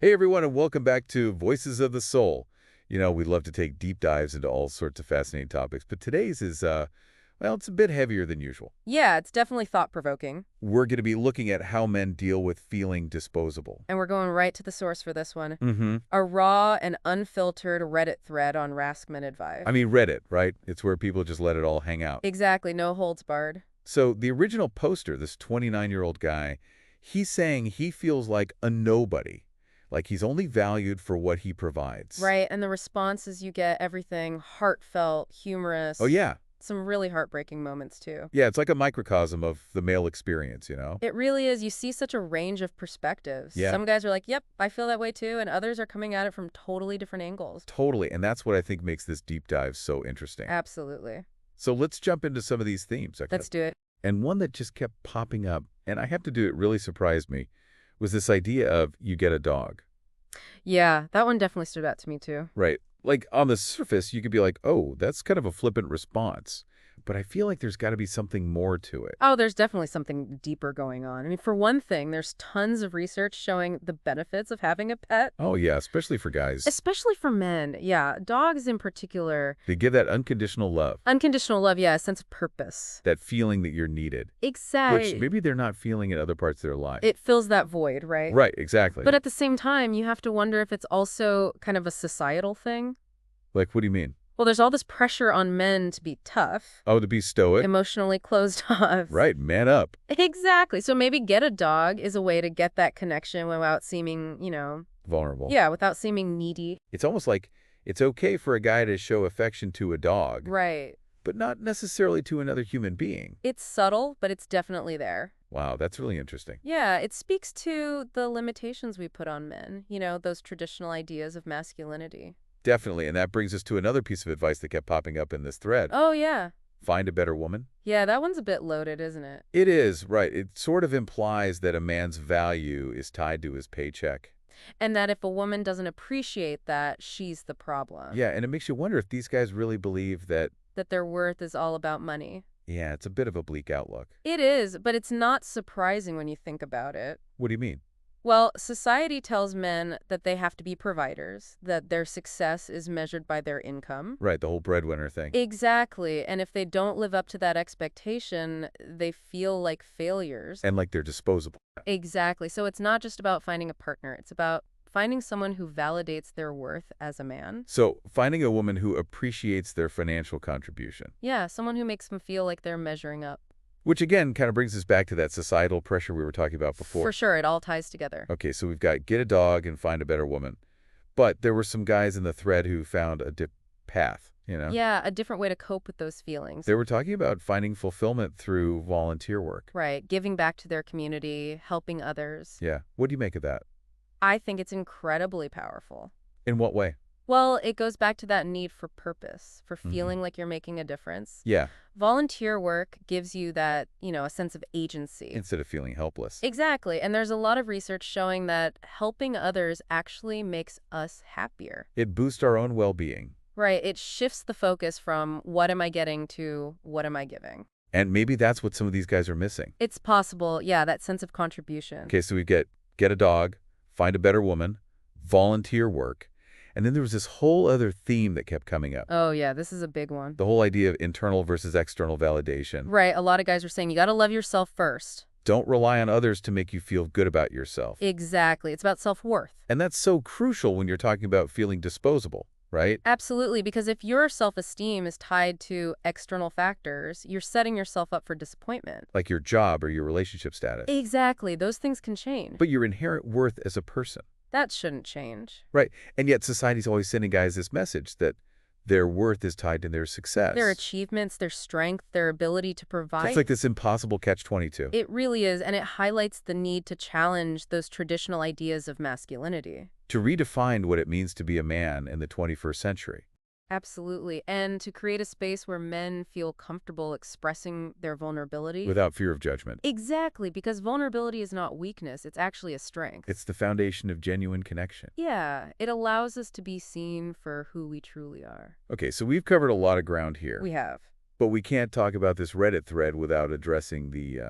Hey everyone, and welcome back to Voices of the Soul. We love to take deep dives into all sorts of fascinating topics, but today's is, well, it's a bit heavier than usual. Yeah, it's definitely thought-provoking. We're going to be looking at how men deal with feeling disposable. And we're going right to the source for this one. Mm-hmm. A raw and unfiltered Reddit thread on Raskman Advice. I mean, Reddit, right? It's where people just let it all hang out. Exactly, no holds barred. So the original poster, this 29-year-old guy, he's saying he feels like a nobody, like he's only valued for what he provides. Right, and the responses you get, everything heartfelt, Oh, humorous. yeah. Some really heartbreaking moments, too. Yeah, it's like a microcosm of the male experience. It really is. You see such a range of perspectives. Yeah. Some guys are like, yep, I feel that way too, and others are coming at it from totally different angles. Totally, and that's what I think makes this deep dive so interesting. Absolutely. So let's jump into some of these themes. Okay? Let's do it. And one that just kept popping up, and I have to do it really surprised me, was this idea of you get a dog. Yeah, that one definitely stood out to me too. Right. Like on the surface, you could be like, oh, that's kind of a flippant response. But I feel like there's got to be something more to it. Oh, there's definitely something deeper going on. I mean, for one thing, there's tons of research showing the benefits of having a pet, Oh, yeah, especially for guys. especially for men. Yeah, dogs in particular. They give that unconditional love, Unconditional love, yeah, a sense of purpose. that feeling that you're needed, which Exactly. maybe they're not feeling in other parts of their life. It fills that void, right? Right, exactly. But at the same time, you have to wonder if it's also kind of a societal thing. Like, what do you mean? Well, there's all this pressure on men to be tough, Oh, to be stoic? emotionally closed off. Right, man up. Exactly. So maybe get a dog is a way to get that connection without seeming, Vulnerable. yeah, without seeming needy. It's almost like it's okay for a guy to show affection to a dog, Right. but not necessarily to another human being. It's subtle, but it's definitely there. Wow, that's really interesting. Yeah, it speaks to the limitations we put on men, those traditional ideas of masculinity. Definitely, and that brings us to another piece of advice that kept popping up in this thread. Oh, yeah. Find a better woman. Yeah, that one's a bit loaded, isn't it? It is, right. It sort of implies that a man's value is tied to his paycheck. And that if a woman doesn't appreciate that, she's the problem. Yeah, and it makes you wonder if these guys really believe that, That their worth is all about money. yeah, it's a bit of a bleak outlook. It is, but it's not surprising when you think about it. What do you mean? Well, society tells men that they have to be providers, that their success is measured by their income. Right, the whole breadwinner thing. Exactly. And if they don't live up to that expectation, they feel like failures. And like they're disposable. Exactly. So it's not just about finding a partner. It's about finding someone who validates their worth as a man. So, finding a woman who appreciates their financial contribution. Yeah, someone who makes them feel like they're measuring up. Which again kind of brings us back to that societal pressure we were talking about before. For sure, it all ties together. Okay, so we've got get a dog and find a better woman. But there were some guys in the thread who found a dip path. Yeah, a different way to cope with those feelings. They were talking about finding fulfillment through volunteer work. Right, giving back to their community, helping others. Yeah. What do you make of that? I think it's incredibly powerful. In what way? Well, it goes back to that need for purpose, for Mhm. feeling like you're making a difference. Yeah, Volunteer work gives you that, a sense of agency. instead of feeling helpless. Exactly. And there's a lot of research showing that helping others actually makes us happier. It boosts our own well-being. Right. It shifts the focus from what am I getting to what am I giving. And maybe that's what some of these guys are missing. It's possible, yeah, that sense of contribution. Okay, so we get a dog, find a better woman, volunteer work, and then there was this whole other theme that kept coming up. Oh, yeah, this is a big one. The whole idea of internal versus external validation. Right. A lot of guys are saying you got to love yourself first. Don't rely on others to make you feel good about yourself. Exactly. It's about self-worth. And that's so crucial when you're talking about feeling disposable, right? Absolutely, because if your self-esteem is tied to external factors, you're setting yourself up for disappointment. Like your job or your relationship status. Exactly. Those things can change. But your inherent worth as a person. That shouldn't change. Right. And yet society's always sending guys this message that their worth is tied to their success. Their achievements, their strength, their ability to provide. It's like this impossible catch-22. It really is, and it highlights the need to challenge those traditional ideas of masculinity. To redefine what it means to be a man in the 21st century. Absolutely. And to create a space where men feel comfortable expressing their vulnerability. Without fear of judgment. Exactly, because vulnerability is not weakness, it's actually a strength. It's the foundation of genuine connection. Yeah, it allows us to be seen for who we truly are. Okay, so we've covered a lot of ground here. We have. But we can't talk about this Reddit thread without addressing the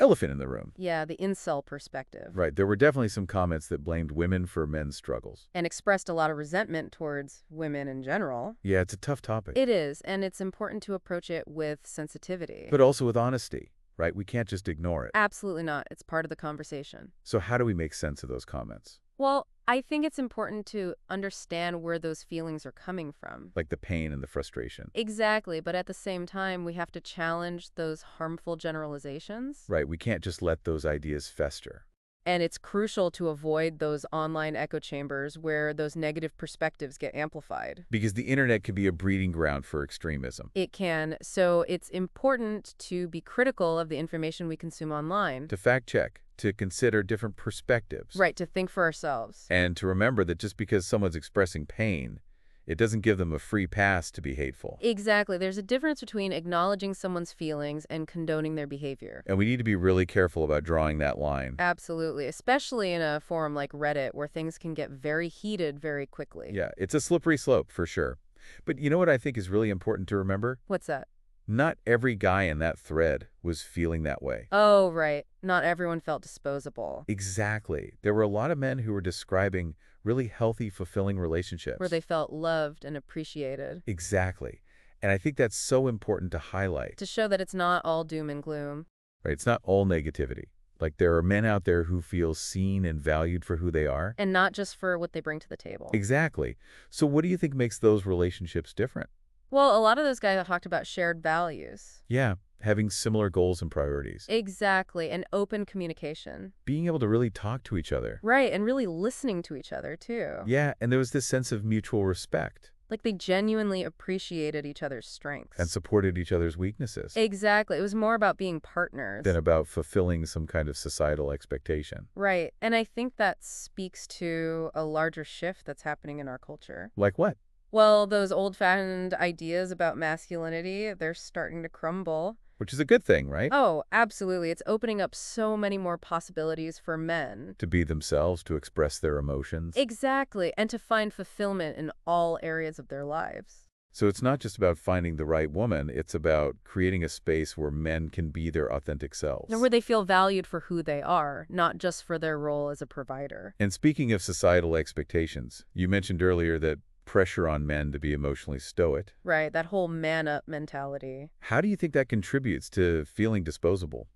elephant in the room. Yeah, the incel perspective. Right, there were definitely some comments that blamed women for men's struggles. And expressed a lot of resentment towards women in general. Yeah, it's a tough topic. It is, and it's important to approach it with sensitivity. But also with honesty, right? We can't just ignore it. Absolutely not. It's part of the conversation. So how do we make sense of those comments? Well, I think it's important to understand where those feelings are coming from. Like the pain and the frustration. Exactly, but at the same time, we have to challenge those harmful generalizations. Right, we can't just let those ideas fester. And it's crucial to avoid those online echo chambers where those negative perspectives get amplified. Because the internet can be a breeding ground for extremism. It can, so it's important to be critical of the information we consume online. To fact check, to consider different perspectives. Right, to think for ourselves. And to remember that just because someone's expressing pain, it doesn't give them a free pass to be hateful. Exactly. There's a difference between acknowledging someone's feelings and condoning their behavior. And we need to be really careful about drawing that line. Absolutely, especially in a forum like Reddit where things can get very heated very quickly. Yeah, it's a slippery slope for sure. But you know what I think is really important to remember? What's that? Not every guy in that thread was feeling that way. Oh, right. Not everyone felt disposable. Exactly. There were a lot of men who were describing really healthy, fulfilling relationships. Where they felt loved and appreciated. Exactly. And I think that's so important to highlight. To show that it's not all doom and gloom. Right? It's not all negativity. Like there are men out there who feel seen and valued for who they are. And not just for what they bring to the table. Exactly. So what do you think makes those relationships different? Well, a lot of those guys talked about shared values. Yeah, having similar goals and priorities. Exactly, and open communication. Being able to really talk to each other. Right, and really listening to each other, too. Yeah, and there was this sense of mutual respect. Like they genuinely appreciated each other's strengths. And supported each other's weaknesses. Exactly. It was more about being partners. Than about fulfilling some kind of societal expectation. Right, and I think that speaks to a larger shift that's happening in our culture. Like what? Well, those old-fashioned ideas about masculinity, they're starting to crumble. Which is a good thing, right? Oh, absolutely. It's opening up so many more possibilities for men. To be themselves, to express their emotions. Exactly, and to find fulfillment in all areas of their lives. So it's not just about finding the right woman, it's about creating a space where men can be their authentic selves. And where they feel valued for who they are, not just for their role as a provider. And speaking of societal expectations, you mentioned earlier that pressure on men to be emotionally stoic. Right, that whole man-up mentality. How do you think that contributes to feeling disposable?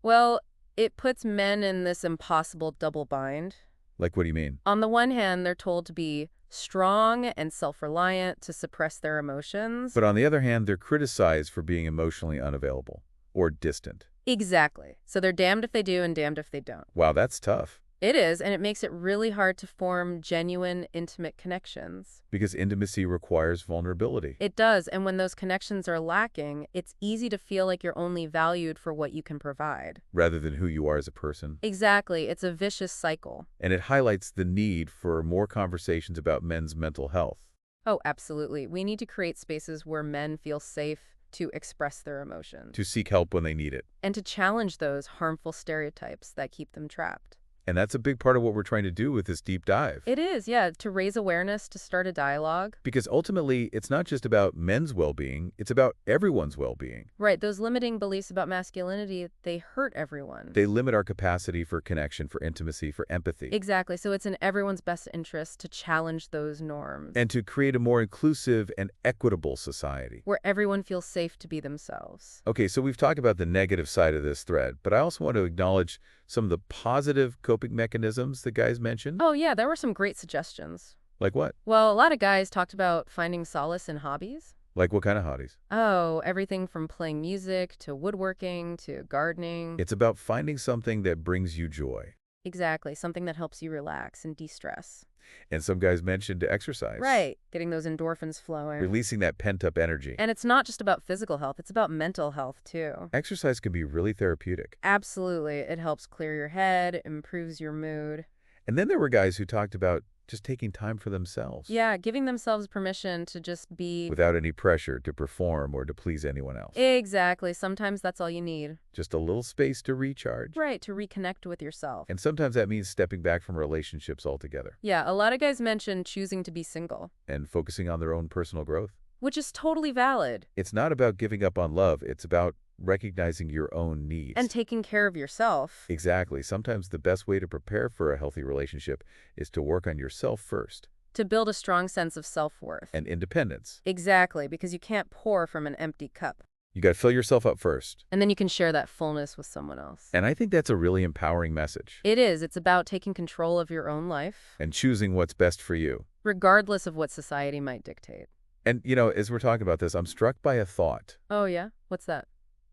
Well, it puts men in this impossible double bind. Like, what do you mean? On the one hand, they're told to be strong and self-reliant, to suppress their emotions. But on the other hand, they're criticized for being emotionally unavailable or distant. Exactly. So they're damned if they do and damned if they don't. Wow, that's tough. It is, and it makes it really hard to form genuine, intimate connections. Because intimacy requires vulnerability. It does, and when those connections are lacking, it's easy to feel like you're only valued for what you can provide. Rather than who you are as a person. Exactly. It's a vicious cycle. And it highlights the need for more conversations about men's mental health. Oh, absolutely. We need to create spaces where men feel safe to express their emotions. To seek help when they need it. And to challenge those harmful stereotypes that keep them trapped. And that's a big part of what we're trying to do with this deep dive. It is, yeah, to raise awareness, to start a dialogue. Because ultimately, it's not just about men's well-being, it's about everyone's well-being. Right, those limiting beliefs about masculinity, they hurt everyone. They limit our capacity for connection, for intimacy, for empathy. Exactly, so it's in everyone's best interest to challenge those norms. And to create a more inclusive and equitable society. Where everyone feels safe to be themselves. Okay, so we've talked about the negative side of this thread, but I also want to acknowledge some of the positive coping mechanisms the guys mentioned. Oh yeah, there were some great suggestions. Like what? Well, a lot of guys talked about finding solace in hobbies. Like what kind of hobbies? Oh, everything from playing music to woodworking to gardening. It's about finding something that brings you joy. Exactly, something that helps you relax and de-stress. And some guys mentioned exercise. Right, getting those endorphins flowing. Releasing that pent-up energy. And it's not just about physical health, it's about mental health too. Exercise can be really therapeutic. Absolutely, it helps clear your head, improves your mood. And then there were guys who talked about just taking time for themselves. Yeah, giving themselves permission to just be... Without any pressure to perform or to please anyone else. Exactly, sometimes that's all you need. Just a little space to recharge. Right, to reconnect with yourself. And sometimes that means stepping back from relationships altogether. Yeah, a lot of guys mentioned choosing to be single. And focusing on their own personal growth. Which is totally valid. It's not about giving up on love, it's about recognizing your own needs. And taking care of yourself. Exactly. Sometimes the best way to prepare for a healthy relationship is to work on yourself first. To build a strong sense of self-worth. And independence. Exactly, because you can't pour from an empty cup. You got to fill yourself up first. And then you can share that fullness with someone else. And I think that's a really empowering message. It is. It's about taking control of your own life. And choosing what's best for you. Regardless of what society might dictate. And, as we're talking about this, I'm struck by a thought. Oh, yeah? What's that?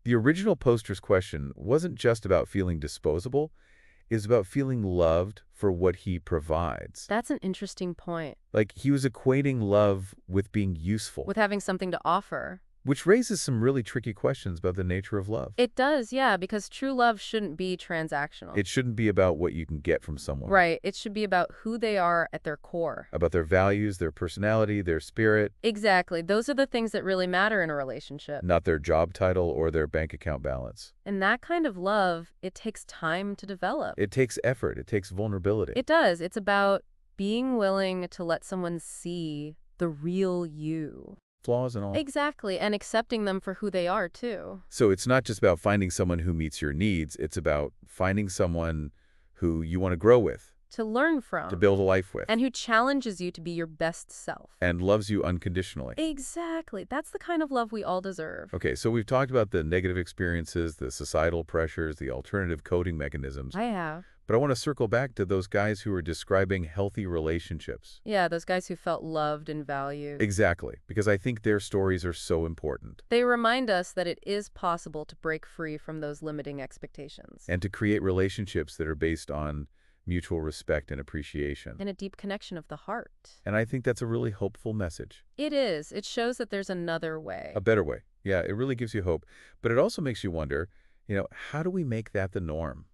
The original poster's question wasn't just about feeling disposable. It was about feeling loved for what he provides. That's an interesting point. Like, he was equating love with being useful. With having something to offer. Which raises some really tricky questions about the nature of love. It does, yeah, because true love shouldn't be transactional. It shouldn't be about what you can get from someone. Right. It should be about who they are at their core. About their values, their personality, their spirit. Exactly. Those are the things that really matter in a relationship. Not their job title or their bank account balance. And that kind of love, it takes time to develop. It takes effort. It takes vulnerability. It does. It's about being willing to let someone see the real you. Flaws and all. Exactly, and accepting them for who they are, too. So it's not just about finding someone who meets your needs. It's about finding someone who you want to grow with. To learn from. To build a life with. And who challenges you to be your best self. And loves you unconditionally. Exactly. That's the kind of love we all deserve. Okay, so we've talked about the negative experiences, the societal pressures, the alternative coping mechanisms. I have. But I want to circle back to those guys who are describing healthy relationships. Yeah, those guys who felt loved and valued. Exactly, because I think their stories are so important. They remind us that it is possible to break free from those limiting expectations. And to create relationships that are based on mutual respect and appreciation. And a deep connection of the heart. And I think that's a really hopeful message. It is. It shows that there's another way. A better way. Yeah, it really gives you hope. But it also makes you wonder, how do we make that the norm?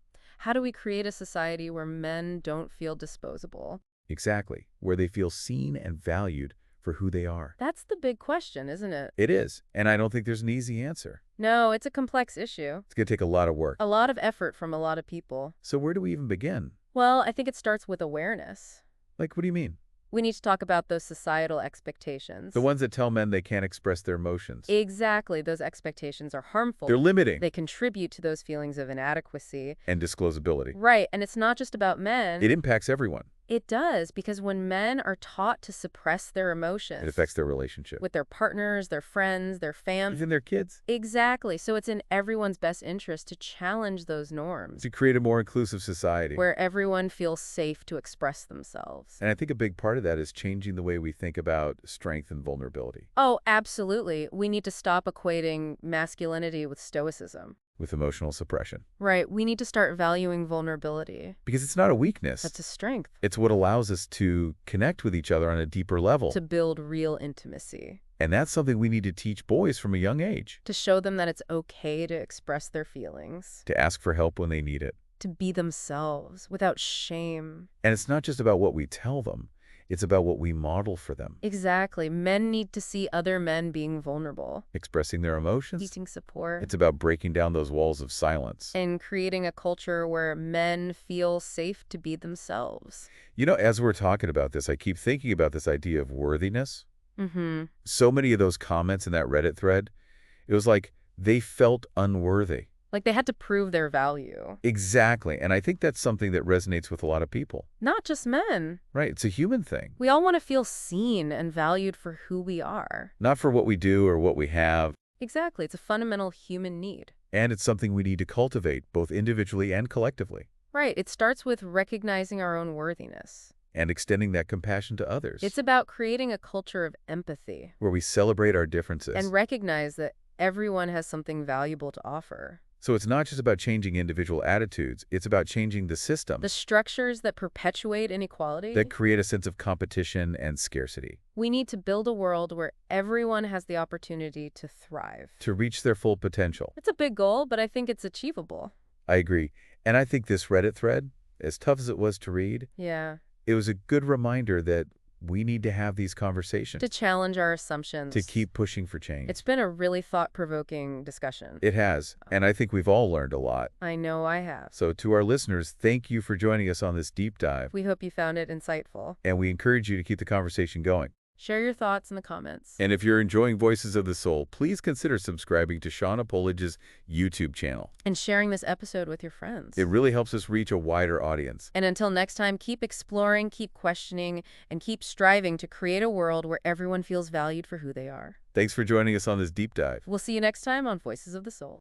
How do we create a society where men don't feel disposable? Exactly, where they feel seen and valued for who they are. That's the big question, isn't it? It is, and I don't think there's an easy answer. No, it's a complex issue. It's going to take a lot of work. A lot of effort from a lot of people. So where do we even begin? Well, I think it starts with awareness. Like, what do you mean? We need to talk about those societal expectations. The ones that tell men they can't express their emotions. Exactly. Those expectations are harmful. They're limiting. They contribute to those feelings of inadequacy. And disclosability. Right. And it's not just about men. It impacts everyone. It does, because when men are taught to suppress their emotions. It affects their relationship. With their partners, their friends, their family. Even their kids. Exactly. So it's in everyone's best interest to challenge those norms. To create a more inclusive society. Where everyone feels safe to express themselves. And I think a big part of that is changing the way we think about strength and vulnerability. Oh, absolutely. We need to stop equating masculinity with stoicism. With emotional suppression. Right. We need to start valuing vulnerability. Because it's not a weakness. That's a strength. It's what allows us to connect with each other on a deeper level. To build real intimacy. And that's something we need to teach boys from a young age. To show them that it's okay to express their feelings. To ask for help when they need it. To be themselves without shame. And it's not just about what we tell them. It's about what we model for them. Exactly. Men need to see other men being vulnerable. Expressing their emotions. Seeking support. It's about breaking down those walls of silence. And creating a culture where men feel safe to be themselves. As we're talking about this, I keep thinking about this idea of worthiness. Mm-hmm. So many of those comments in that Reddit thread, it was like they felt unworthy. Like they had to prove their value. Exactly. And I think that's something that resonates with a lot of people. Not just men. Right. It's a human thing. We all want to feel seen and valued for who we are. Not for what we do or what we have. Exactly. It's a fundamental human need. And it's something we need to cultivate, both individually and collectively. Right. It starts with recognizing our own worthiness. And extending that compassion to others. It's about creating a culture of empathy. Where we celebrate our differences. And recognize that everyone has something valuable to offer. So it's not just about changing individual attitudes, it's about changing the system. The structures that perpetuate inequality. That create a sense of competition and scarcity. We need to build a world where everyone has the opportunity to thrive. To reach their full potential. It's a big goal, but I think it's achievable. I agree. And I think this Reddit thread, as tough as it was to read, yeah, it was a good reminder that we need to have these conversations. To challenge our assumptions. To keep pushing for change. It's been a really thought-provoking discussion. It has. And I think we've all learned a lot. I know I have. So to our listeners, thank you for joining us on this deep dive. We hope you found it insightful. And we encourage you to keep the conversation going. Share your thoughts in the comments. And if you're enjoying Voices of the Soul, please consider subscribing to Shauna Polidge's YouTube channel. And sharing this episode with your friends. It really helps us reach a wider audience. And until next time, keep exploring, keep questioning, and keep striving to create a world where everyone feels valued for who they are. Thanks for joining us on this deep dive. We'll see you next time on Voices of the Soul.